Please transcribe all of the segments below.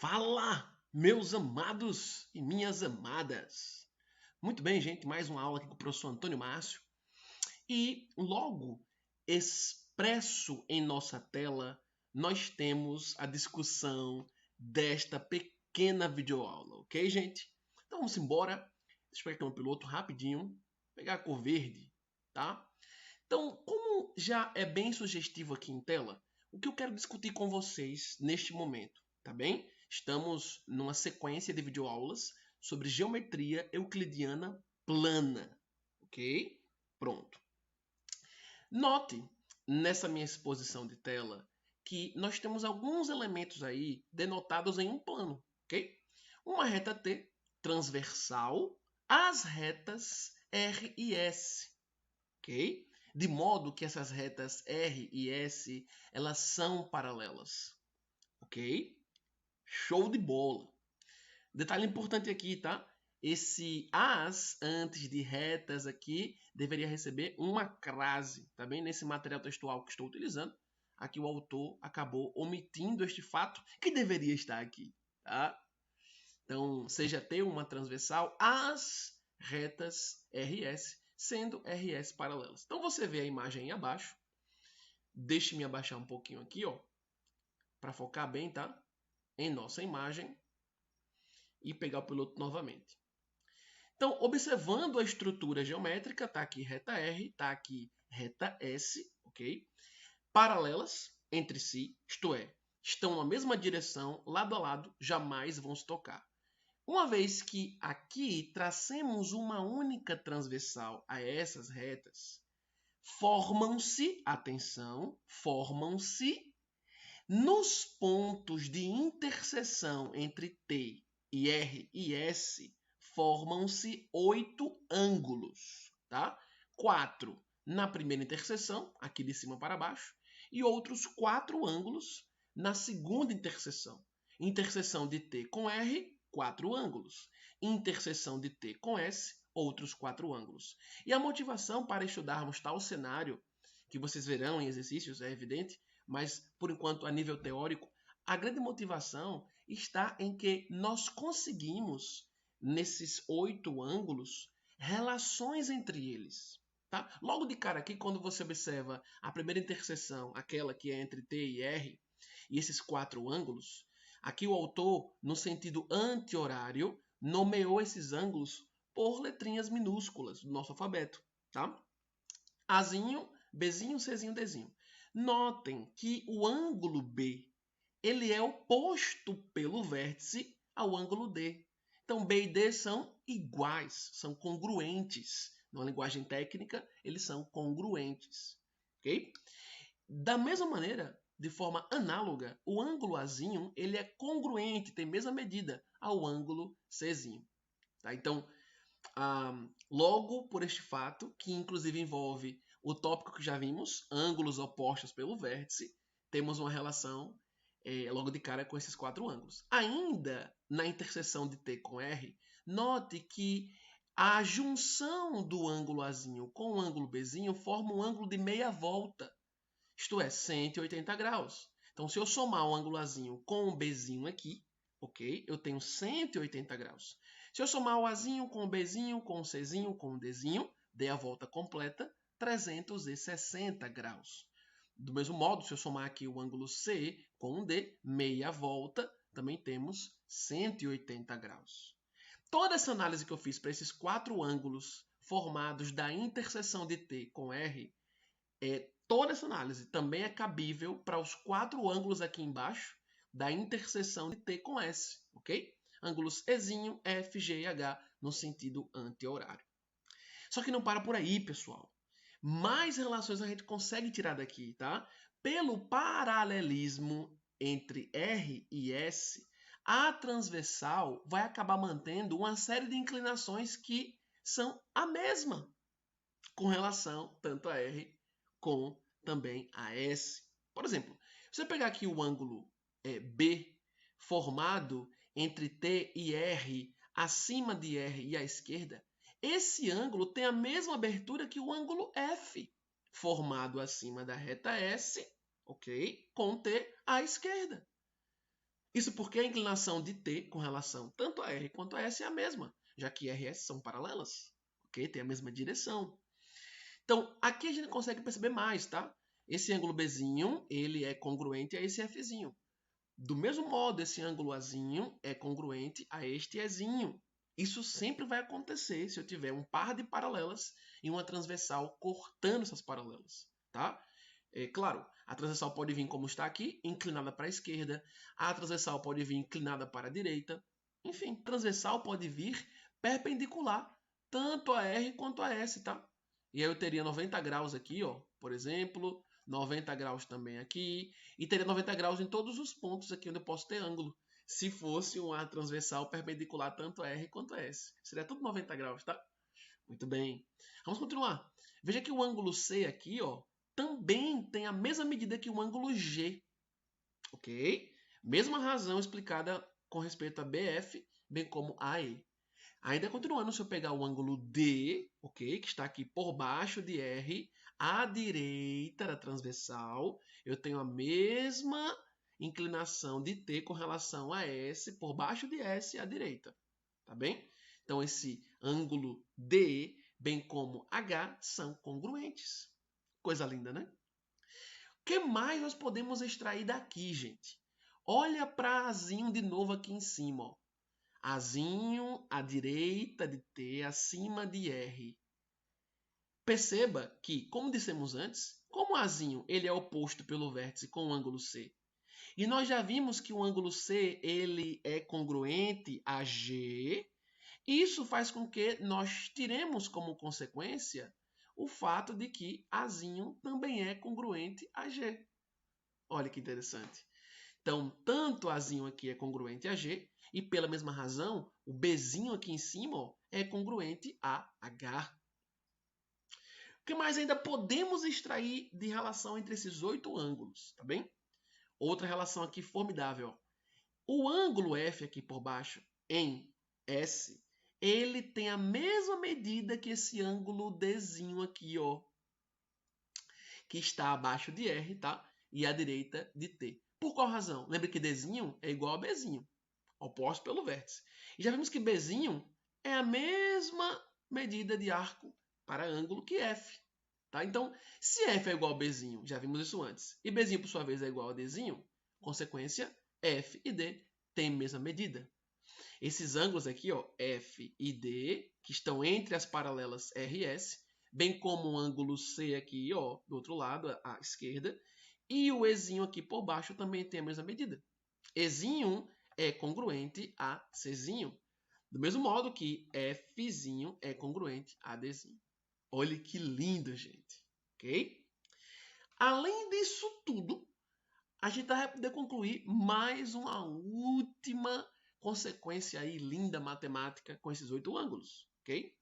Fala, meus amados e minhas amadas. Muito bem, gente, mais uma aula aqui com o professor Antônio Márcio. E logo expresso em nossa tela, nós temos a discussão desta pequena videoaula, ok, gente? Então vamos embora. Deixa eu pegar aqui um piloto rapidinho, pegar a cor verde, tá? Então, como já é bem sugestivo aqui em tela, o que eu quero discutir com vocês neste momento, tá bem? Estamos numa sequência de videoaulas sobre geometria euclidiana plana, ok? Pronto. Note nessa minha exposição de tela que nós temos alguns elementos aí denotados em um plano, ok? Uma reta T transversal às retas R e S, ok? De modo que essas retas R e S elas são paralelas, ok? Show de bola. Detalhe importante aqui, tá? Esse as antes de retas aqui deveria receber uma crase, tá bem? Nesse material textual que estou utilizando, aqui o autor acabou omitindo este fato que deveria estar aqui, tá? Então, seja T uma transversal às retas RS, sendo RS paralelas. Então, você vê a imagem aí abaixo. Deixe-me abaixar um pouquinho aqui, ó, para focar bem, tá? Em nossa imagem e pegar o piloto novamente. Então, observando a estrutura geométrica, tá aqui reta R, tá aqui reta S, ok? Paralelas entre si, isto é, estão na mesma direção, lado a lado, jamais vão se tocar. Uma vez que aqui tracemos uma única transversal a essas retas, formam-se, atenção, formam-se nos pontos de interseção entre T e R e S, formam-se 8 ângulos, tá? 4 na primeira interseção, aqui de cima para baixo, e outros 4 ângulos na segunda interseção. Interseção de T com R, 4 ângulos. Interseção de T com S, outros 4 ângulos. E a motivação para estudarmos tal cenário, que vocês verão em exercícios, é evidente, mas por enquanto a nível teórico, a grande motivação está em que nós conseguimos, nesses 8 ângulos, relações entre eles. Tá? Logo de cara aqui, quando você observa a primeira interseção, aquela que é entre T e R, e esses 4 ângulos, aqui o autor, no sentido anti-horário, nomeou esses ângulos por letrinhas minúsculas do nosso alfabeto. Tá? Azinho, Bzinho, Czinho, Dzinho. Notem que o ângulo B ele é oposto pelo vértice ao ângulo D. Então, B e D são iguais, são congruentes. Na linguagem técnica, eles são congruentes. Okay? Da mesma maneira, de forma análoga, o ângulo Azinho ele é congruente, tem a mesma medida ao ângulo Czinho. Tá? Então, logo por este fato, que inclusive envolve o tópico que já vimos, ângulos opostos pelo vértice, temos uma relação logo de cara com esses 4 ângulos. Ainda na interseção de T com R, note que a junção do ângulo Azinho com o ângulo Bzinho forma um ângulo de meia volta, isto é, 180 graus. Então, se eu somar o ângulo Azinho com o Bzinho aqui, ok? Eu tenho 180 graus. Se eu somar o Azinho com o Bzinho, com o Czinho, com o Dzinho, dei a volta completa, 360 graus. Do mesmo modo, se eu somar aqui o ângulo C com o D, meia volta, também temos 180 graus. Toda essa análise que eu fiz para esses 4 ângulos formados da interseção de T com R, toda essa análise também é cabível para os 4 ângulos aqui embaixo da interseção de T com S, ok? Ângulos Ezinho, F, G e H no sentido anti-horário. Só que não para por aí, pessoal. Mais relações a gente consegue tirar daqui, tá? Pelo paralelismo entre R e S, a transversal vai acabar mantendo uma série de inclinações que são a mesma com relação tanto a R como também a S. Por exemplo, se eu pegar aqui o ângulo B formado entre T e R, acima de R e à esquerda, esse ângulo tem a mesma abertura que o ângulo F, formado acima da reta S, ok? Com T à esquerda. Isso porque a inclinação de T com relação tanto a R quanto a S é a mesma, já que R e S são paralelas, ok? Tem a mesma direção. Então, aqui a gente consegue perceber mais, tá? Esse ângulo Bzinho, ele é congruente a esse Fzinho. Do mesmo modo, esse ângulo Azinho é congruente a este Ezinho. Isso sempre vai acontecer se eu tiver um par de paralelas e uma transversal cortando essas paralelas, tá? É claro, a transversal pode vir como está aqui, inclinada para a esquerda. A transversal pode vir inclinada para a direita. Enfim, transversal pode vir perpendicular tanto a R quanto a S, tá? E aí eu teria 90 graus aqui, ó, por exemplo, 90 graus também aqui, e teria 90 graus em todos os pontos aqui onde eu posso ter ângulo, se fosse uma transversal perpendicular tanto a R quanto a S. Seria tudo 90 graus, tá? Muito bem. Vamos continuar. Veja que o ângulo C aqui, ó, também tem a mesma medida que o ângulo G, ok? Mesma razão explicada com respeito a BF, bem como AE. Ainda continuando, se eu pegar o ângulo D, ok, que está aqui por baixo de R, à direita da transversal, eu tenho a mesma inclinação de T com relação a S, por baixo de S à direita, tá bem? Então, esse ângulo D, bem como H, são congruentes. Coisa linda, né? O que mais nós podemos extrair daqui, gente? Olha para Azinho de novo aqui em cima, ó. Azinho à direita de T, acima de R. Perceba que, como dissemos antes, como Azinho ele é oposto pelo vértice com o ângulo C, e nós já vimos que o ângulo C ele é congruente a G, isso faz com que nós tiremos como consequência o fato de que Azinho também é congruente a G. Olha que interessante. Então, tanto Azinho aqui é congruente a G, e pela mesma razão, o Bzinho aqui em cima ó, é congruente a H. O que mais ainda podemos extrair de relação entre esses 8 ângulos, tá bem? Outra relação aqui formidável. O ângulo F aqui por baixo, em S, ele tem a mesma medida que esse ângulo Dzinho aqui, ó, que está abaixo de R, tá? E à direita de T. Por qual razão? Lembre que Dzinho é igual a Bzinho, oposto pelo vértice. E já vimos que Bzinho é a mesma medida de arco para ângulo que F. Tá? Então, se F é igual a Bzinho, já vimos isso antes, e Bzinho, por sua vez, é igual a Dzinho, consequência, F e D têm a mesma medida. Esses ângulos aqui, ó, F e D, que estão entre as paralelas R e S, bem como o ângulo C aqui, ó, do outro lado, à esquerda, e o Ezinho aqui por baixo também tem a mesma medida. Ezinho é congruente a Czinho, do mesmo modo que Fzinho é congruente a Dzinho. Olha que lindo, gente. Ok? Além disso tudo, a gente vai poder concluir mais uma última consequência aí linda matemática com esses 8 ângulos, ok?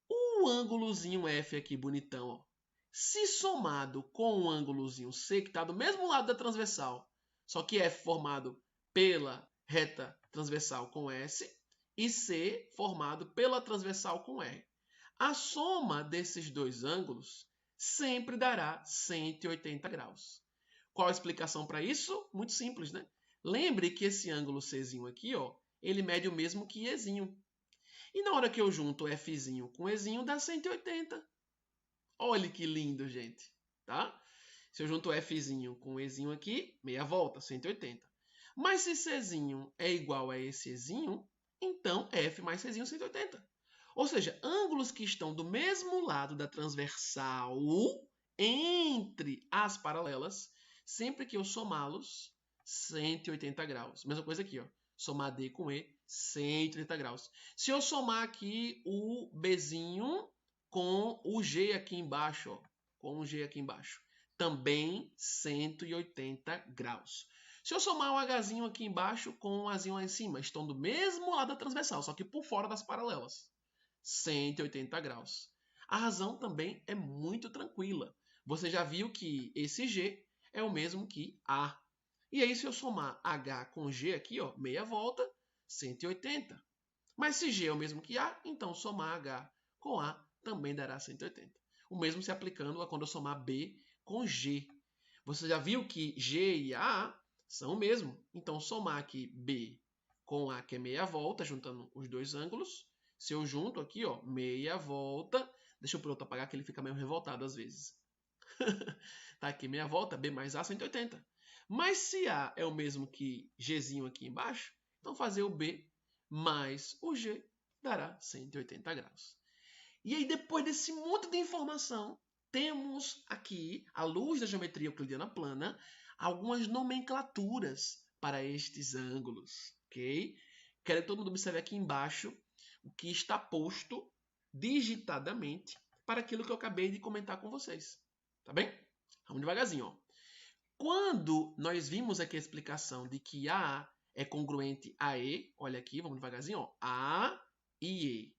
O ângulozinho F aqui bonitão, ó, se somado com o ângulozinho C que está do mesmo lado da transversal, só que F formado pela reta transversal com S e C formado pela transversal com R. A soma desses dois ângulos sempre dará 180 graus. Qual a explicação para isso? Muito simples, né? Lembre que esse ângulo Czinho aqui, ó, ele mede o mesmo que Ezinho. E na hora que eu junto Fzinho com Ezinho, dá 180. Olha que lindo, gente. Tá? Se eu junto Fzinho com Ezinho aqui, meia volta, 180. Mas se Czinho é igual a esse Ezinho, então F mais Czinho, 180. Ou seja, ângulos que estão do mesmo lado da transversal entre as paralelas, sempre que eu somá-los, 180 graus. Mesma coisa aqui, ó. Somar D com E, 180 graus. Se eu somar aqui o Bzinho com o G aqui embaixo, ó, com o G aqui embaixo, também 180 graus. Se eu somar o Hzinho aqui embaixo com o Azinho lá em cima, estão do mesmo lado da transversal, só que por fora das paralelas. 180 graus. A razão também é muito tranquila. Você já viu que esse G é o mesmo que A. E aí, se eu somar H com G aqui, ó, meia volta, 180. Mas se G é o mesmo que A, então somar H com A também dará 180. O mesmo se aplicando a quando eu somar B com G. Você já viu que G e A são o mesmo. Então, somar aqui B com A, que é meia volta, juntando os dois ângulos. Se eu junto aqui, ó, meia volta, deixa eu por outro apagar que ele fica meio revoltado às vezes. Tá aqui meia volta, B mais A, 180. Mas se A é o mesmo que Gzinho aqui embaixo, então fazer o B mais o G dará 180 graus. E aí, depois desse monte de informação, temos aqui, à luz da geometria euclidiana plana, algumas nomenclaturas para estes ângulos, ok? Quero que todo mundo observe aqui embaixo o que está posto digitadamente para aquilo que eu acabei de comentar com vocês. Tá bem? Vamos devagarzinho, ó. Quando nós vimos aqui a explicação de que A é congruente a E, olha aqui, vamos devagarzinho, ó. A e E.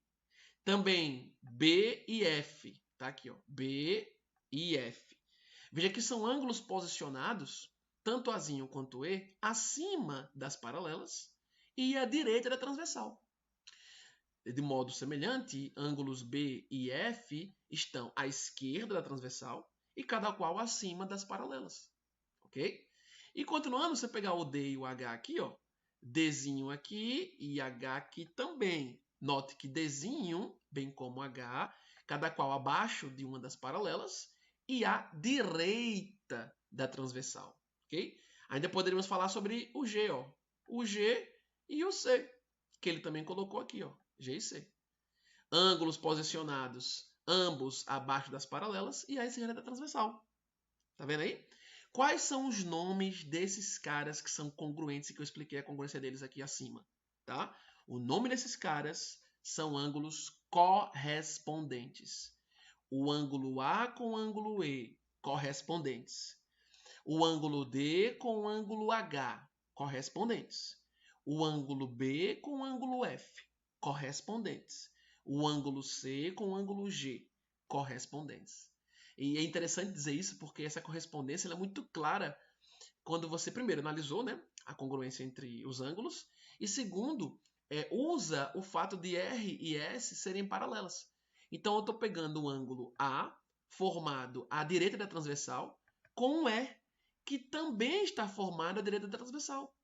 Também B e F, tá aqui, ó. B e F. Veja que são ângulos posicionados, tanto Azinho quanto E, acima das paralelas e à direita da transversal. De modo semelhante, ângulos B e F estão à esquerda da transversal e cada qual acima das paralelas. Ok? E continuando, você pegar o D e o H aqui, ó, Dzinho aqui e H aqui também. Note que Dzinho, bem como H, cada qual abaixo de uma das paralelas e à direita da transversal. Ok? Ainda poderíamos falar sobre o G, ó, o G e o C, que ele também colocou aqui, ó, G e C. Ângulos posicionados, ambos abaixo das paralelas e à esquerda da transversal. Tá vendo aí? Quais são os nomes desses caras que são congruentes e que eu expliquei a congruência deles aqui acima? Tá? O nome desses caras são ângulos correspondentes. O ângulo A com o ângulo E, correspondentes. O ângulo D com o ângulo H, correspondentes. O ângulo B com o ângulo F, correspondentes. O ângulo C com o ângulo G, correspondentes. E é interessante dizer isso porque essa correspondência é muito clara quando você, primeiro, analisou, né, a congruência entre os ângulos e, segundo, usa o fato de R e S serem paralelas. Então, eu estou pegando o ângulo A, formado à direita da transversal, com um E, que também está formado à direita da transversal.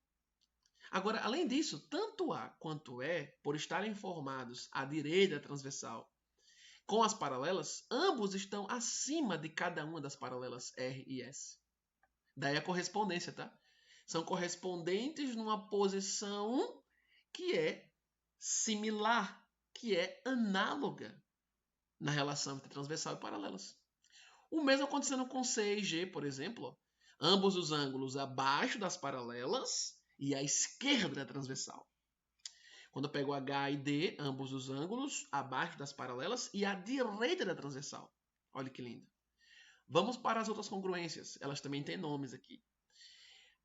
Agora, além disso, tanto A quanto E, por estarem formados à direita da transversal com as paralelas, ambos estão acima de cada uma das paralelas R e S. Daí a correspondência, tá? São correspondentes numa posição que é similar, que é análoga na relação entre transversal e paralelas. O mesmo acontecendo com C e G, por exemplo. Ambos os ângulos abaixo das paralelas e à esquerda da transversal. Quando eu pego H e D, ambos os ângulos abaixo das paralelas e à direita da transversal. Olha que lindo. Vamos para as outras congruências. Elas também têm nomes aqui.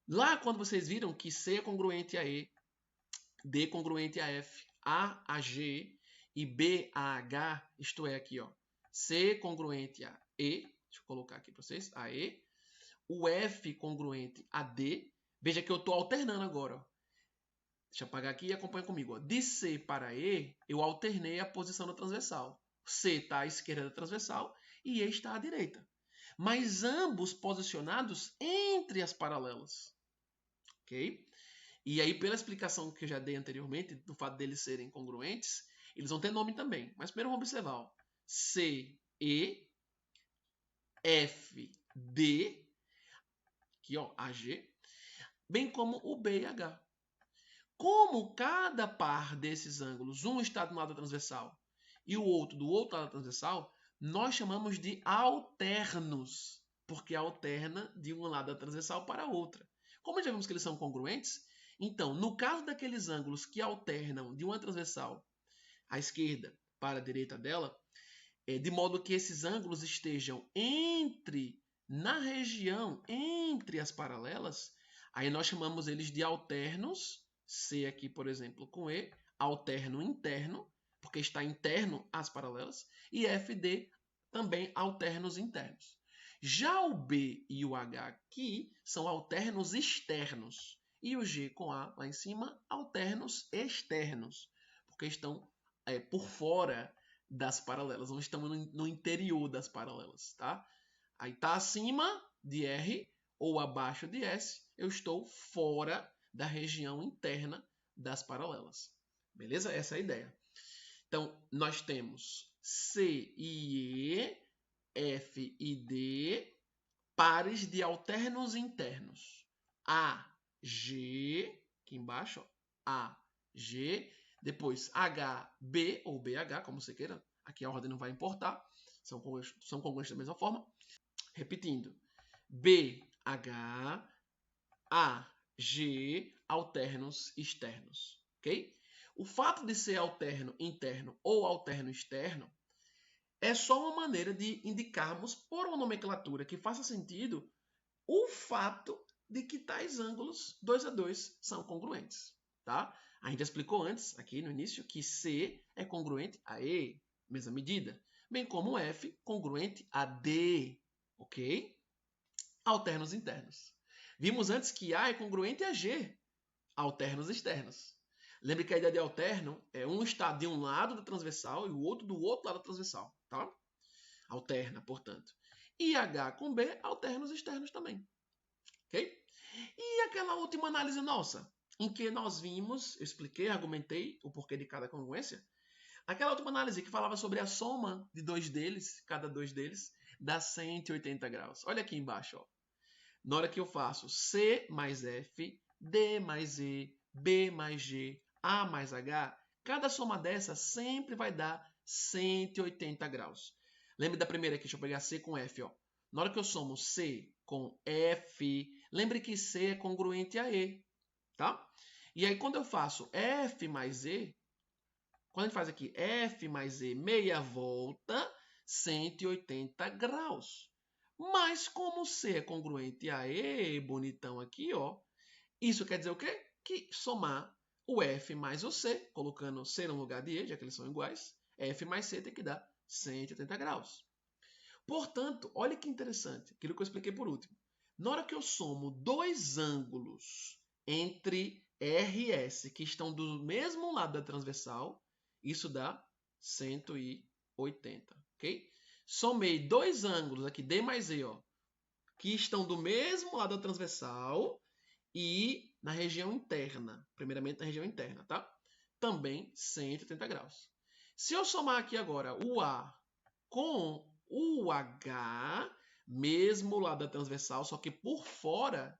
Lá, quando vocês viram que C é congruente a E, D congruente a F, A a G e B a H, isto é aqui, ó, C congruente a E, deixa eu colocar aqui para vocês, a E, o F congruente a D, veja que eu estou alternando agora, ó. Deixa eu apagar aqui e acompanha comigo, ó. De C para E, eu alternei a posição da transversal. C está à esquerda da transversal e E está à direita. Mas ambos posicionados entre as paralelas. Ok? E aí, pela explicação que eu já dei anteriormente, do fato deles serem congruentes, eles vão ter nome também. Mas primeiro vamos observar. Ó. C, E, F, D, aqui ó, AG, bem como o B e H. Como cada par desses ângulos, um está do lado da transversal e o outro do outro lado da transversal, nós chamamos de alternos, porque alterna de um lado da transversal para a outra. Como já vimos que eles são congruentes, então, no caso daqueles ângulos que alternam de uma transversal à esquerda para a direita dela, de modo que esses ângulos estejam na região entre as paralelas, aí nós chamamos eles de alternos. C aqui, por exemplo, com E, alterno interno, porque está interno às paralelas, e FD também alternos internos. Já o B e o H aqui são alternos externos, e o G com A lá em cima, alternos externos, porque estão por fora das paralelas, não estão no interior das paralelas, tá? Aí está acima de R ou abaixo de S, eu estou fora da região interna das paralelas. Beleza? Essa é a ideia. Então, nós temos C e E, F e D, pares de alternos internos. A, G, aqui embaixo, ó, A, G, depois H, B ou BH, como você queira. Aqui a ordem não vai importar, são congruentes da mesma forma. Repetindo, BH, AG, alternos externos, ok? O fato de ser alterno interno ou alterno externo é só uma maneira de indicarmos, por uma nomenclatura que faça sentido, o fato de que tais ângulos 2 a 2 são congruentes. Tá? A gente explicou antes, aqui no início, que C é congruente a E, mesma medida, bem como F congruente a D, ok? Alternos internos. Vimos antes que A é congruente a G, alternos externos. Lembre que a ideia de alterno é um está de um lado da transversal e o outro do outro lado da transversal. Tá? Alterna, portanto. E H com B, alternos externos também. Ok? E aquela última análise nossa, em que nós vimos, eu expliquei, argumentei o porquê de cada congruência. Aquela última análise que falava sobre a soma de dois deles, cada dois deles, dá 180 graus. Olha aqui embaixo. Ó. Na hora que eu faço C mais F, D mais E, B mais G, A mais H, cada soma dessa sempre vai dar 180 graus. Lembre da primeira aqui, deixa eu pegar C com F. Ó. Na hora que eu somo C com F, lembre que C é congruente a E. Tá? E aí, quando eu faço F mais E, quando a gente faz aqui F mais E meia volta, 180 graus. Mas como C é congruente a E, bonitão aqui, ó, isso quer dizer o quê? Que somar o F mais o C, colocando C no lugar de E, já que eles são iguais, F mais C tem que dar 180 graus. Portanto, olha que interessante, aquilo que eu expliquei por último. Na hora que eu somo dois ângulos entre R e S, que estão do mesmo lado da transversal, isso dá 180, ok? Somei dois ângulos aqui, D mais E, ó, que estão do mesmo lado da transversal e na região interna, primeiramente na região interna, tá? Também 180 graus. Se eu somar aqui agora o A com o H, mesmo lado da transversal, só que por fora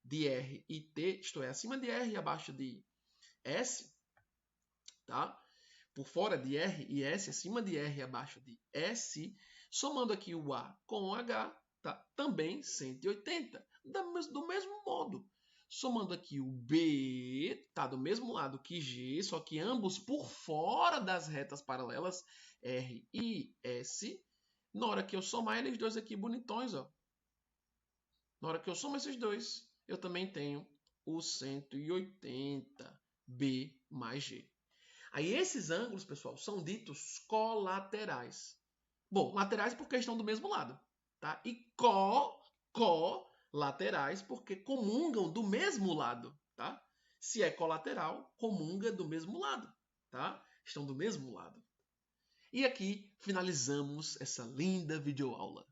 de R e T, isto é, acima de R e abaixo de S, tá? Por fora de R e S, acima de R e abaixo de S, somando aqui o A com o H, tá? Também 180, do mesmo modo. Somando aqui o B, tá do mesmo lado que G, só que ambos por fora das retas paralelas R e S. Na hora que eu somar eles dois aqui bonitões, ó. Na hora que eu somo esses dois, eu também tenho o 180 B mais G. Aí esses ângulos, pessoal, são ditos colaterais. Bom, laterais porque estão do mesmo lado, tá? E colaterais porque comungam do mesmo lado, tá? Se é colateral, comunga do mesmo lado, tá? Estão do mesmo lado. E aqui finalizamos essa linda videoaula.